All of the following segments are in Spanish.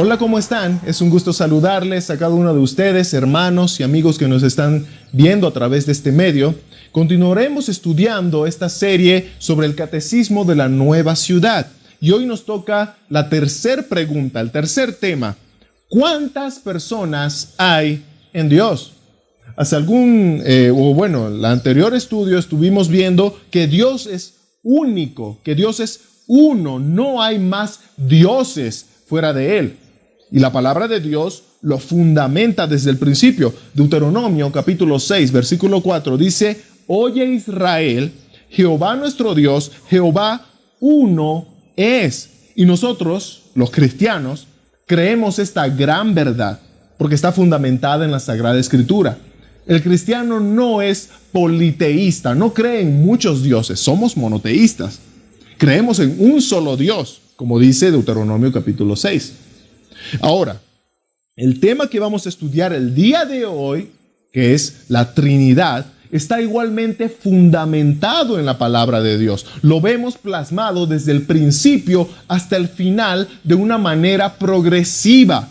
Hola, ¿cómo están? Es un gusto saludarles a cada uno de ustedes, hermanos y amigos que nos están viendo a través de este medio. Continuaremos estudiando esta serie sobre el catecismo de la nueva ciudad. Y hoy nos toca la tercera pregunta, el tercer tema. ¿Cuántas personas hay en Dios? Hace el anterior estudio estuvimos viendo que Dios es único, que Dios es uno, no hay más dioses fuera de Él. Y la palabra de Dios lo fundamenta desde el principio. Deuteronomio capítulo 6, versículo 4 dice: Oye Israel, Jehová nuestro Dios, Jehová uno es. Y nosotros, los cristianos, creemos esta gran verdad porque está fundamentada en la Sagrada Escritura. El cristiano no es politeísta, no cree en muchos dioses, somos monoteístas. Creemos en un solo Dios, como dice Deuteronomio capítulo 6. Ahora, el tema que vamos a estudiar el día de hoy, que es la Trinidad, está igualmente fundamentado en la palabra de Dios. Lo vemos plasmado desde el principio hasta el final de una manera progresiva.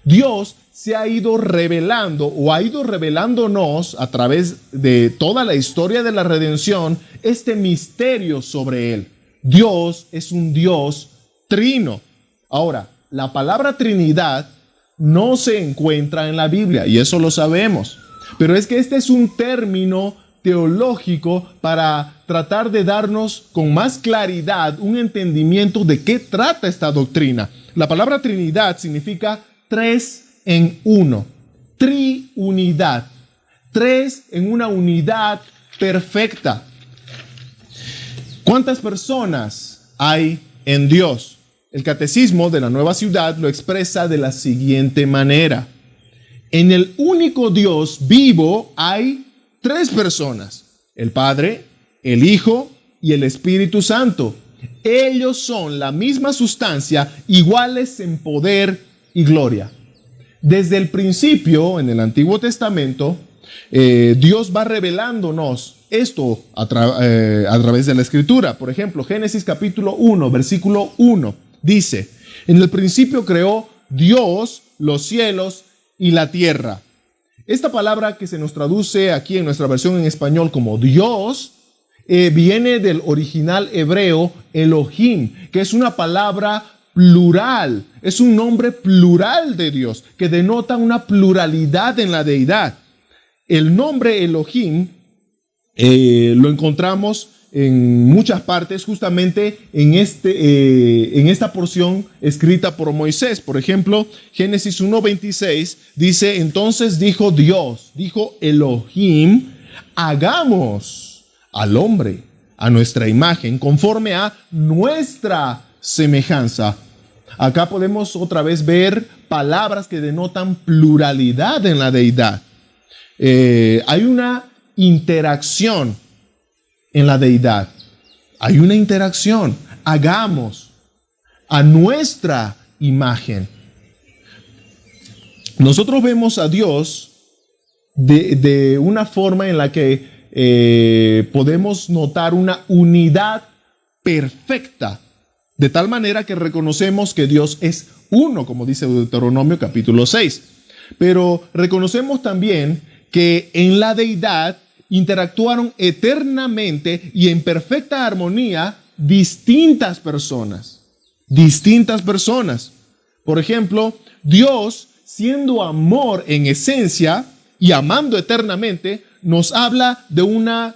Dios se ha ido revelando o ha ido revelándonos a través de toda la historia de la redención este misterio sobre Él. Dios es un Dios trino. Ahora, la palabra Trinidad no se encuentra en la Biblia y eso lo sabemos. Pero es que este es un término teológico para tratar de darnos con más claridad un entendimiento de qué trata esta doctrina. La palabra Trinidad significa tres en uno, triunidad, tres en una unidad perfecta. ¿Cuántas personas hay en Dios? El catecismo de la nueva ciudad lo expresa de la siguiente manera. En el único Dios vivo hay tres personas: el Padre, el Hijo y el Espíritu Santo. Ellos son la misma sustancia, iguales en poder y gloria. Desde el principio, en el Antiguo Testamento, Dios va revelándonos esto a través de la Escritura. Por ejemplo, Génesis capítulo 1, versículo 1, dice: en el principio creó Dios los cielos y la tierra. Esta palabra que se nos traduce aquí en nuestra versión en español como Dios, viene del original hebreo Elohim, que es una palabra plural, es un nombre plural de Dios, que denota una pluralidad en la deidad. El nombre Elohim lo encontramos en muchas partes, justamente en esta porción escrita por Moisés. Por ejemplo, Génesis 1:26 dice: entonces dijo Dios, dijo Elohim, hagamos al hombre a nuestra imagen, conforme a nuestra semejanza. Acá podemos otra vez ver palabras que denotan pluralidad en la deidad. Hay una interacción en la deidad. Hay una interacción. Hagamos a nuestra imagen. Nosotros vemos a Dios de una forma en la que podemos notar una unidad perfecta, de tal manera que reconocemos que Dios es uno, como dice Deuteronomio capítulo 6. Pero reconocemos también que en la deidad interactuaron eternamente y en perfecta armonía distintas personas. Distintas personas. Por ejemplo, Dios, siendo amor en esencia y amando eternamente, nos habla de una,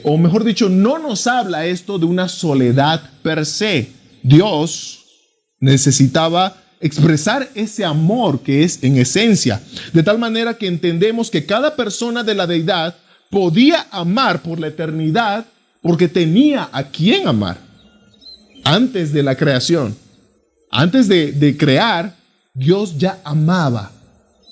o mejor dicho, no nos habla esto de una soledad per se. Dios necesitaba expresar ese amor que es en esencia, de tal manera que entendemos que cada persona de la deidad podía amar por la eternidad porque tenía a quien amar. Antes de la creación, antes de crear, Dios ya amaba,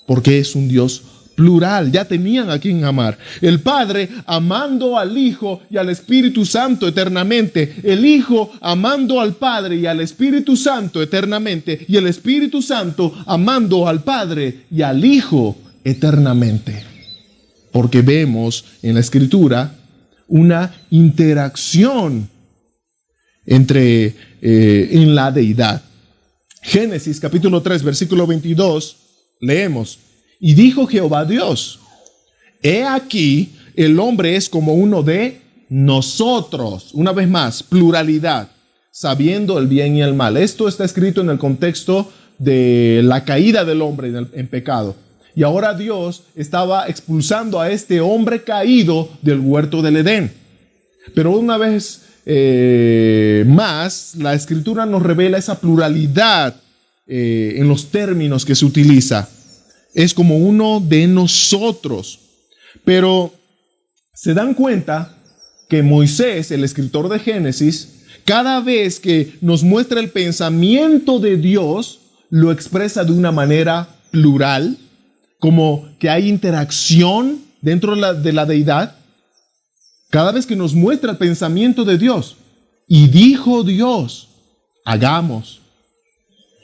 porque es un Dios plural, ya tenían a quien amar. El Padre amando al Hijo y al Espíritu Santo eternamente. El Hijo amando al Padre y al Espíritu Santo eternamente. Y el Espíritu Santo amando al Padre y al Hijo eternamente. Porque vemos en la Escritura una interacción en la deidad. Génesis capítulo 3, versículo 22, leemos: y dijo Jehová Dios, he aquí, el hombre es como uno de nosotros. Una vez más, pluralidad, sabiendo el bien y el mal. Esto está escrito en el contexto de la caída del hombre en pecado. Y ahora Dios estaba expulsando a este hombre caído del huerto del Edén. Pero una vez más, la Escritura nos revela esa pluralidad en los términos que se utiliza. Es como uno de nosotros. Pero se dan cuenta que Moisés, el escritor de Génesis, cada vez que nos muestra el pensamiento de Dios, lo expresa de una manera plural, como que hay interacción dentro de la deidad. Cada vez que nos muestra el pensamiento de Dios, y dijo Dios, hagamos.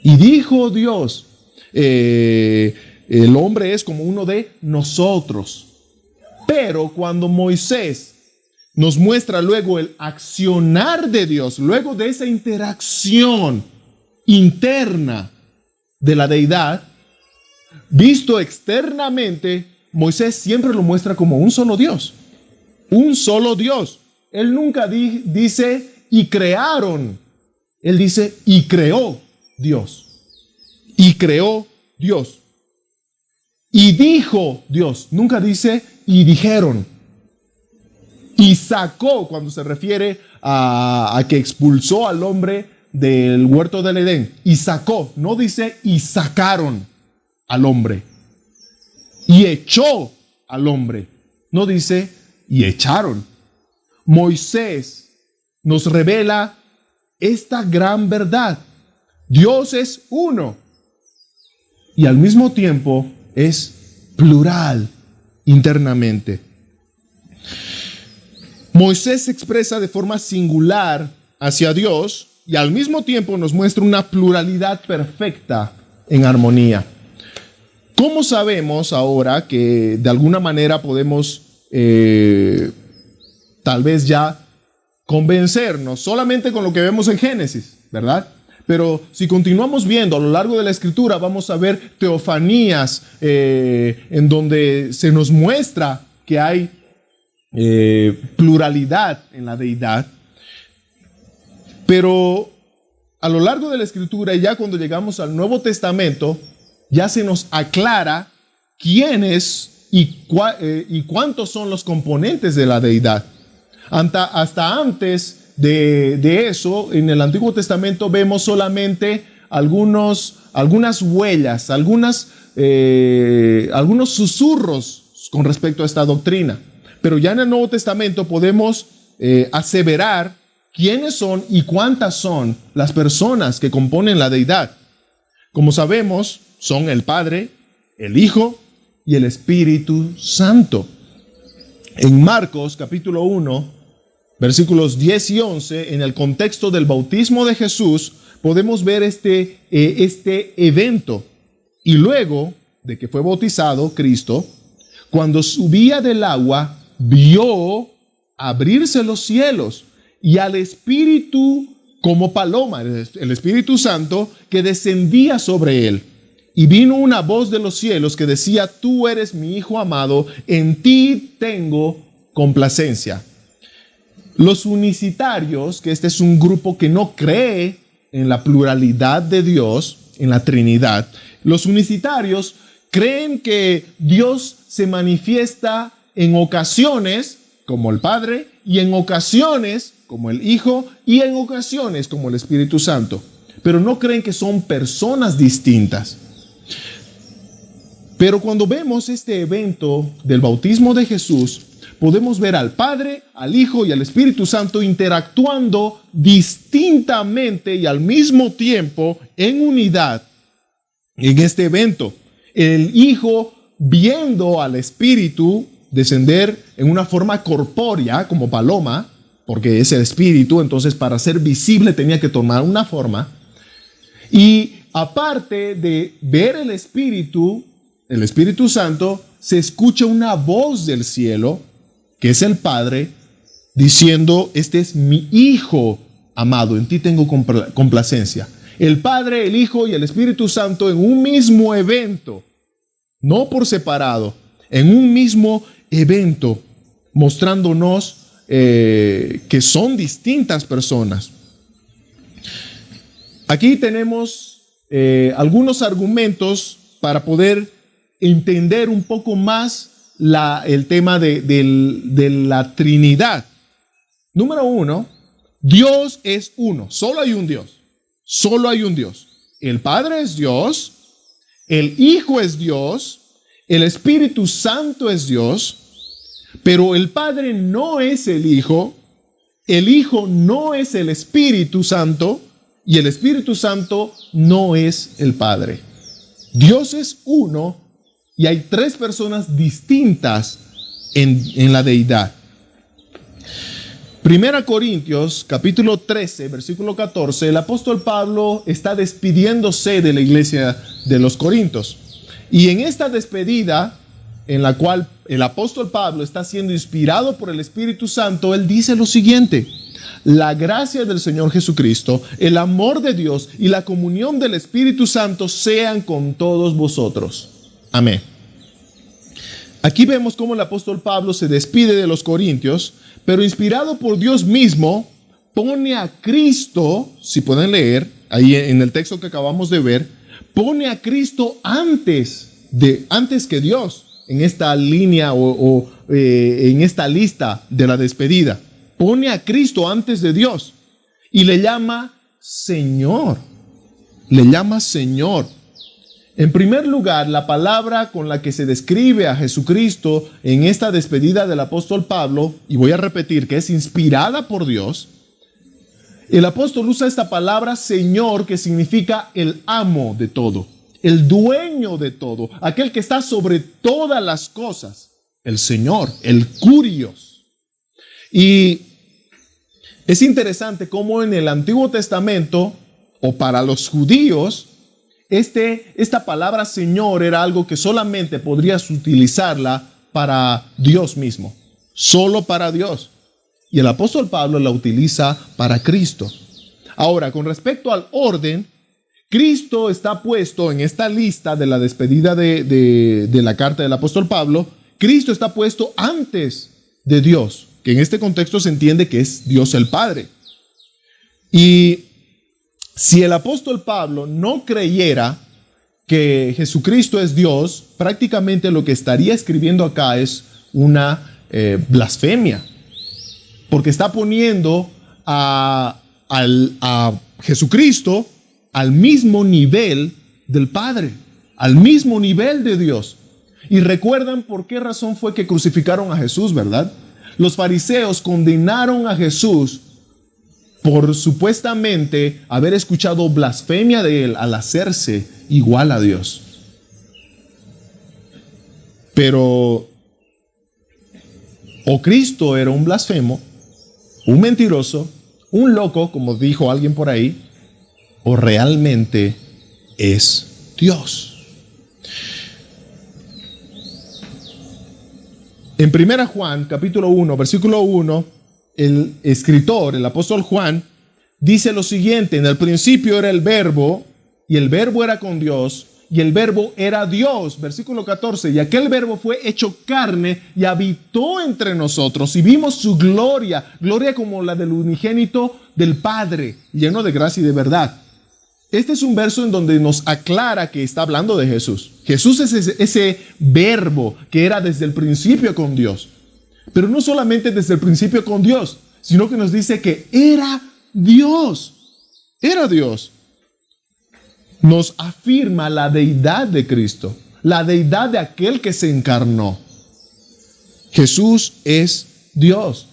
Y dijo Dios, el hombre es como uno de nosotros. Pero cuando Moisés nos muestra luego el accionar de Dios, luego de esa interacción interna de la deidad, visto externamente, Moisés siempre lo muestra como un solo Dios. Un solo Dios. Él nunca dice, y crearon. Él dice, y creó Dios. Y creó Dios. Y dijo Dios. Nunca dice, y dijeron. Y sacó, cuando se refiere a que expulsó al hombre del huerto del Edén. Y sacó. No dice, y sacaron al hombre. Y echó al hombre. No dice, y echaron. Moisés nos revela esta gran verdad. Dios es uno y al mismo tiempo es plural internamente. Moisés se expresa de forma singular hacia Dios y al mismo tiempo nos muestra una pluralidad perfecta en armonía. ¿Cómo sabemos ahora que de alguna manera podemos tal vez ya convencernos solamente con lo que vemos en Génesis, ¿verdad? Pero si continuamos viendo a lo largo de la Escritura, vamos a ver teofanías en donde se nos muestra que hay pluralidad en la deidad. Pero a lo largo de la Escritura, y ya cuando llegamos al Nuevo Testamento, ya se nos aclara quiénes y cuántos son los componentes de la deidad. Hasta antes de eso, en el Antiguo Testamento vemos solamente algunas huellas, algunos susurros con respecto a esta doctrina. Pero ya en el Nuevo Testamento podemos aseverar quiénes son y cuántas son las personas que componen la deidad. Como sabemos, son el Padre, el Hijo y el Espíritu Santo. En Marcos capítulo 1, versículos 10 y 11, en el contexto del bautismo de Jesús, podemos ver este evento. Y luego de que fue bautizado Cristo, cuando subía del agua, vio abrirse los cielos y al Espíritu como paloma, el Espíritu Santo, que descendía sobre él. Y vino una voz de los cielos que decía, tú eres mi Hijo amado, en ti tengo complacencia. Los unicitarios, que este es un grupo que no cree en la pluralidad de Dios, en la Trinidad, los unicitarios creen que Dios se manifiesta en ocasiones como el Padre y en ocasiones como el Hijo y en ocasiones como el Espíritu Santo, pero no creen que son personas distintas. Pero cuando vemos este evento del bautismo de Jesús, podemos ver al Padre, al Hijo y al Espíritu Santo interactuando distintamente y al mismo tiempo en unidad en este evento. El Hijo viendo al Espíritu descender en una forma corpórea como paloma, porque es el Espíritu, entonces para ser visible tenía que tomar una forma. Y aparte de ver el Espíritu Santo, se escucha una voz del cielo, que es el Padre, diciendo, este es mi Hijo amado, en ti tengo complacencia. El Padre, el Hijo y el Espíritu Santo en un mismo evento, no por separado, en un mismo evento, mostrándonos que son distintas personas. Aquí tenemos algunos argumentos para poder entender un poco más el tema de la Trinidad. Número 1, Dios es uno, solo hay un Dios. Solo hay un Dios. El Padre es Dios, el Hijo es Dios, el Espíritu Santo es Dios, pero el Padre no es el Hijo no es el Espíritu Santo y el Espíritu Santo no es el Padre. Dios es uno y hay tres personas distintas en la deidad. 1 Corintios, capítulo 13, versículo 14, el apóstol Pablo está despidiéndose de la iglesia de los Corintios. Y en esta despedida, en la cual el apóstol Pablo está siendo inspirado por el Espíritu Santo, él dice lo siguiente: la gracia del Señor Jesucristo, el amor de Dios y la comunión del Espíritu Santo sean con todos vosotros. Amén. Aquí vemos cómo el apóstol Pablo se despide de los corintios, pero inspirado por Dios mismo, pone a Cristo, si pueden leer, ahí en el texto que acabamos de ver, pone a Cristo antes que Dios, en esta línea en esta lista de la despedida. Pone a Cristo antes de Dios y le llama Señor. Le llama Señor. En primer lugar, la palabra con la que se describe a Jesucristo en esta despedida del apóstol Pablo, y voy a repetir que es inspirada por Dios, el apóstol usa esta palabra Señor, que significa el amo de todo, el dueño de todo, aquel que está sobre todas las cosas, el Señor, el Curios. Y es interesante cómo en el Antiguo Testamento, o para los judíos, esta palabra Señor era algo que solamente podrías utilizarla para Dios mismo, solo para Dios. Y el apóstol Pablo la utiliza para Cristo. Ahora, con respecto al orden, Cristo está puesto en esta lista de la despedida de la carta del apóstol Pablo. Cristo está puesto antes de Dios, que en este contexto se entiende que es Dios el Padre. Y si el apóstol Pablo no creyera que Jesucristo es Dios, prácticamente lo que estaría escribiendo acá es una blasfemia, porque está poniendo a Jesucristo al mismo nivel del Padre, al mismo nivel de Dios. Y recuerdan por qué razón fue que crucificaron a Jesús, ¿verdad? Los fariseos condenaron a Jesús por supuestamente haber escuchado blasfemia de él al hacerse igual a Dios. Pero o Cristo era un blasfemo, un mentiroso, un loco, como dijo alguien por ahí, o realmente es Dios. En 1 Juan, capítulo 1, versículo 1, el escritor, el apóstol Juan, dice lo siguiente: en el principio era el Verbo, y el Verbo era con Dios, y el Verbo era Dios. Versículo 14, y aquel Verbo fue hecho carne y habitó entre nosotros, y vimos su gloria, gloria como la del unigénito del Padre, lleno de gracia y de verdad. Este es un verso en donde nos aclara que está hablando de Jesús. Jesús es ese Verbo que era desde el principio con Dios. Pero no solamente desde el principio con Dios, sino que nos dice que era Dios. Era Dios. Nos afirma la deidad de Cristo, la deidad de aquel que se encarnó. Jesús es Dios.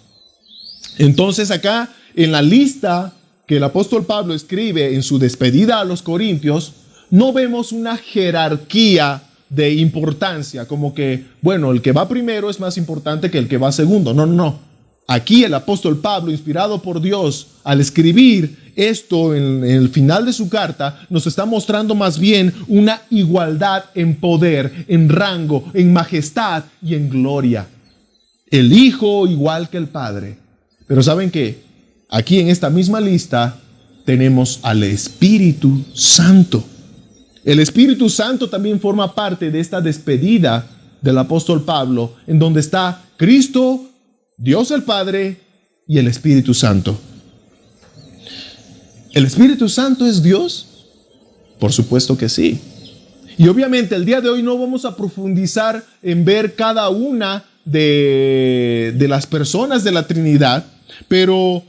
Entonces acá en la lista que el apóstol Pablo escribe en su despedida a los corintios, no vemos una jerarquía de importancia, como que, bueno, el que va primero es más importante que el que va segundo. No, no, no. Aquí el apóstol Pablo, inspirado por Dios, al escribir esto en el final de su carta, nos está mostrando más bien una igualdad en poder, en rango, en majestad y en gloria. El Hijo igual que el Padre. Pero ¿saben qué? Aquí en esta misma lista tenemos al Espíritu Santo. El Espíritu Santo también forma parte de esta despedida del apóstol Pablo, en donde está Cristo, Dios el Padre y el Espíritu Santo. ¿El Espíritu Santo es Dios? Por supuesto que sí. Y obviamente el día de hoy no vamos a profundizar en ver cada una de las personas de la Trinidad, pero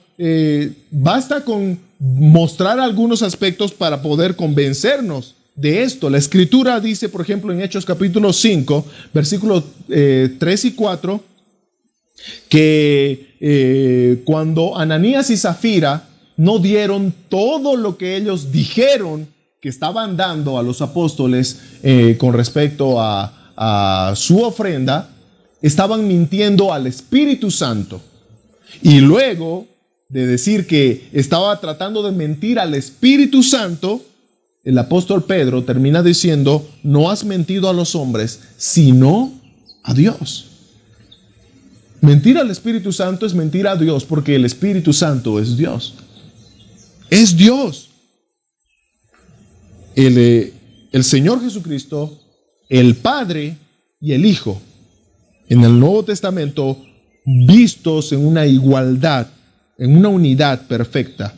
basta con mostrar algunos aspectos para poder convencernos de esto. La Escritura dice, por ejemplo, en Hechos capítulo 5, versículos 3 y 4, que cuando Ananías y Zafira no dieron todo lo que ellos dijeron que estaban dando a los apóstoles con respecto a su ofrenda, estaban mintiendo al Espíritu Santo. Y luego de decir que estaba tratando de mentir al Espíritu Santo, el apóstol Pedro termina diciendo: no has mentido a los hombres, sino a Dios. Mentir al Espíritu Santo es mentir a Dios, porque el Espíritu Santo es Dios. Es Dios. El Señor Jesucristo, el Padre y el Hijo, en el Nuevo Testamento, vistos en una igualdad, en una unidad perfecta.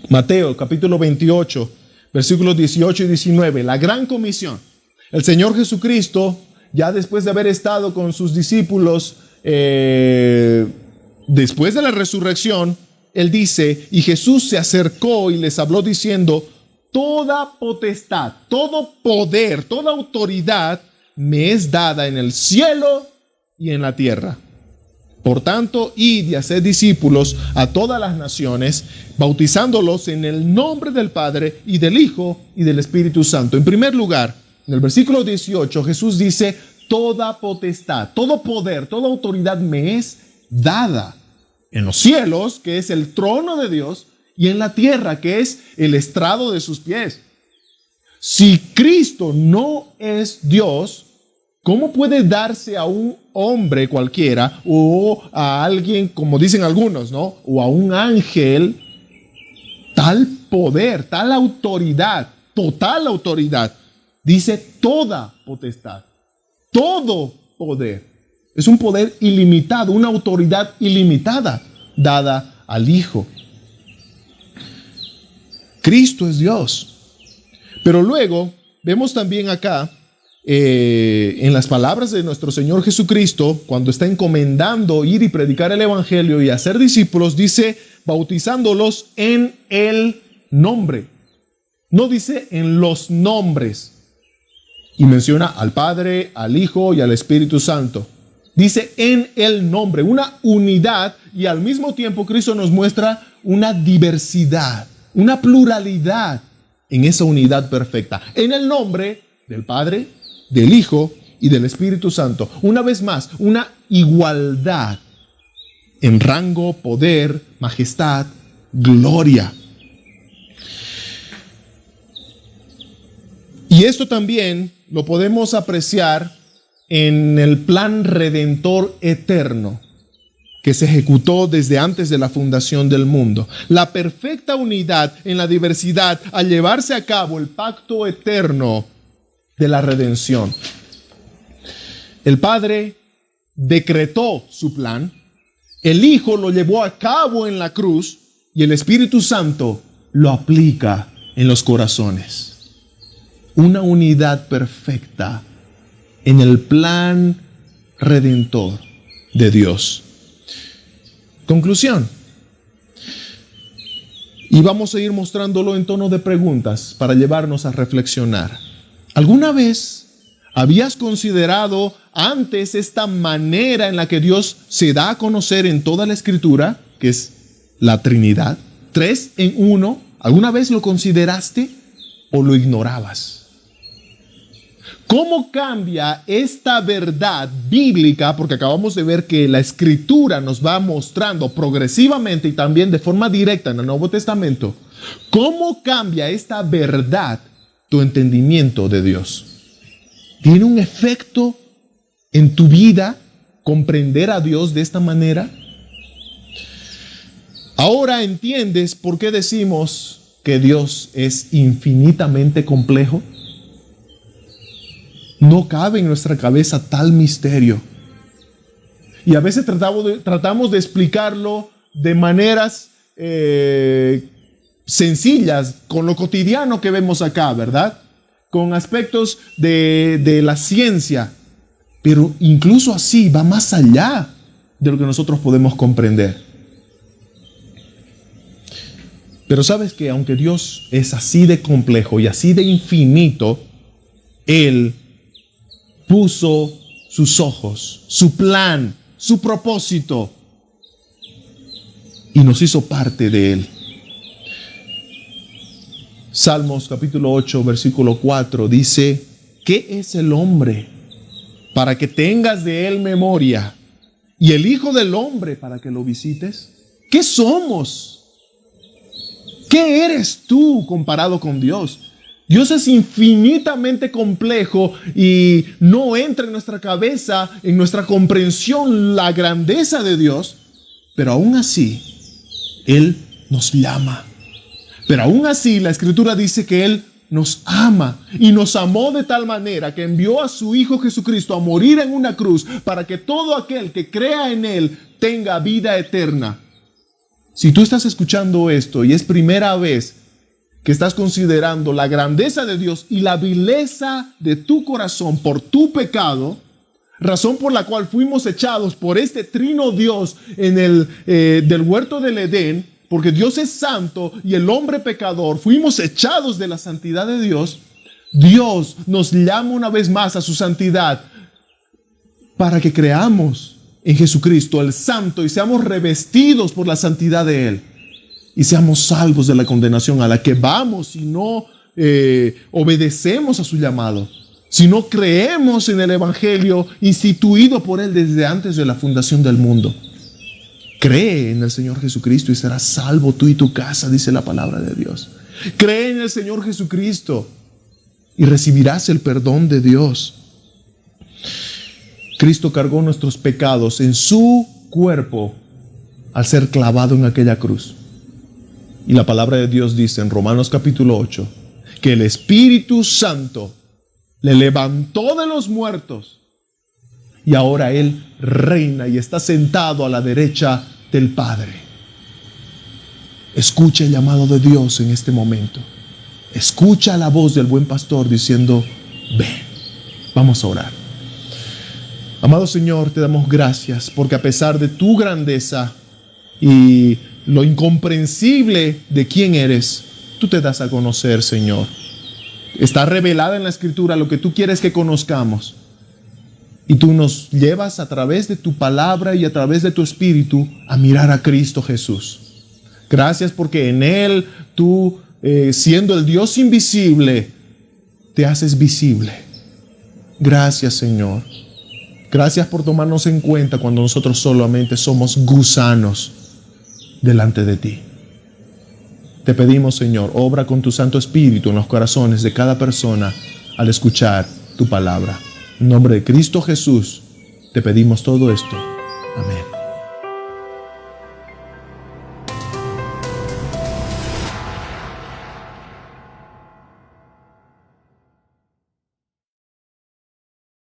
Mateo capítulo 28, versículos 18 y 19, la gran comisión. El Señor Jesucristo, ya después de haber estado con sus discípulos, después de la resurrección, Él dice: y Jesús se acercó y les habló diciendo: toda potestad, todo poder, toda autoridad me es dada en el cielo y en la tierra. Por tanto, id y haced discípulos a todas las naciones, bautizándolos en el nombre del Padre y del Hijo y del Espíritu Santo. En primer lugar, en el versículo 18, Jesús dice: toda potestad, todo poder, toda autoridad me es dada en los cielos, que es el trono de Dios, y en la tierra, que es el estrado de sus pies. Si Cristo no es Dios, ¿cómo puede darse a un hombre cualquiera o a alguien, como dicen algunos, ¿no?, o a un ángel, tal poder, tal autoridad, total autoridad? Dice toda potestad, todo poder. Es un poder ilimitado, una autoridad ilimitada dada al Hijo. Cristo es Dios. Pero luego vemos también acá, en las palabras de nuestro Señor Jesucristo, cuando está encomendando ir y predicar el Evangelio y hacer discípulos, dice: bautizándolos en el nombre. No dice en los nombres. Y menciona al Padre, al Hijo y al Espíritu Santo. Dice en el nombre, una unidad, y al mismo tiempo Cristo nos muestra una diversidad, una pluralidad en esa unidad perfecta. En el nombre del Padre, del Hijo y del Espíritu Santo. Una vez más, una igualdad en rango, poder, majestad, gloria. Y esto también lo podemos apreciar en el plan redentor eterno que se ejecutó desde antes de la fundación del mundo. La perfecta unidad en la diversidad al llevarse a cabo el pacto eterno de la redención. El Padre decretó su plan, el Hijo lo llevó a cabo en la cruz y el Espíritu Santo lo aplica en los corazones. Una unidad perfecta en el plan redentor de Dios. Conclusión. Y vamos a ir mostrándolo en tono de preguntas para llevarnos a reflexionar. ¿Alguna vez habías considerado antes esta manera en la que Dios se da a conocer en toda la Escritura, que es la Trinidad? 3 en 1. ¿Alguna vez lo consideraste o lo ignorabas? ¿Cómo cambia esta verdad bíblica? Porque acabamos de ver que la Escritura nos va mostrando progresivamente y también de forma directa en el Nuevo Testamento. ¿Cómo cambia esta verdad tu entendimiento de Dios? ¿Tiene un efecto en tu vida comprender a Dios de esta manera? Ahora entiendes por qué decimos que Dios es infinitamente complejo. No cabe en nuestra cabeza tal misterio. Y a veces tratamos de explicarlo de maneras sencillas, con lo cotidiano que vemos acá, ¿verdad? Con aspectos de la ciencia. Pero incluso así va más allá de lo que nosotros podemos comprender. Pero sabes que aunque Dios es así de complejo y así de infinito, Él puso sus ojos, su plan, su propósito y nos hizo parte de Él. Salmos capítulo 8, versículo 4 dice: ¿qué es el hombre para que tengas de él memoria? ¿Y el hijo del hombre para que lo visites? ¿Qué somos? ¿Qué eres tú comparado con Dios? Dios es infinitamente complejo y no entra en nuestra cabeza, en nuestra comprensión, la grandeza de Dios, pero aún así, Él nos llama. Pero aún así, la Escritura dice que Él nos ama y nos amó de tal manera que envió a su Hijo Jesucristo a morir en una cruz para que todo aquel que crea en Él tenga vida eterna. Si tú estás escuchando esto y es primera vez que estás considerando la grandeza de Dios y la vileza de tu corazón por tu pecado, razón por la cual fuimos echados por este trino Dios en el del huerto del Edén, porque Dios es santo y el hombre pecador, fuimos echados de la santidad de Dios. Dios nos llama una vez más a su santidad para que creamos en Jesucristo, el santo, y seamos revestidos por la santidad de Él y seamos salvos de la condenación a la que vamos si no obedecemos a su llamado, si no creemos en el Evangelio instituido por Él desde antes de la fundación del mundo. Cree en el Señor Jesucristo y serás salvo tú y tu casa, dice la palabra de Dios. Cree en el Señor Jesucristo y recibirás el perdón de Dios. Cristo cargó nuestros pecados en su cuerpo al ser clavado en aquella cruz. Y la palabra de Dios dice en Romanos capítulo 8 que el Espíritu Santo le levantó de los muertos. Y ahora Él reina y está sentado a la derecha del Padre. Escucha el llamado de Dios en este momento. Escucha la voz del buen pastor diciendo: ven, vamos a orar. Amado Señor, te damos gracias porque a pesar de tu grandeza y lo incomprensible de quién eres, tú te das a conocer, Señor. Está revelada en la Escritura lo que tú quieres que conozcamos. Y tú nos llevas a través de tu palabra y a través de tu Espíritu a mirar a Cristo Jesús. Gracias porque en Él tú, siendo el Dios invisible, te haces visible. Gracias, Señor. Gracias por tomarnos en cuenta cuando nosotros solamente somos gusanos delante de ti. Te pedimos, Señor, obra con tu Santo Espíritu en los corazones de cada persona al escuchar tu palabra. En nombre de Cristo Jesús, te pedimos todo esto.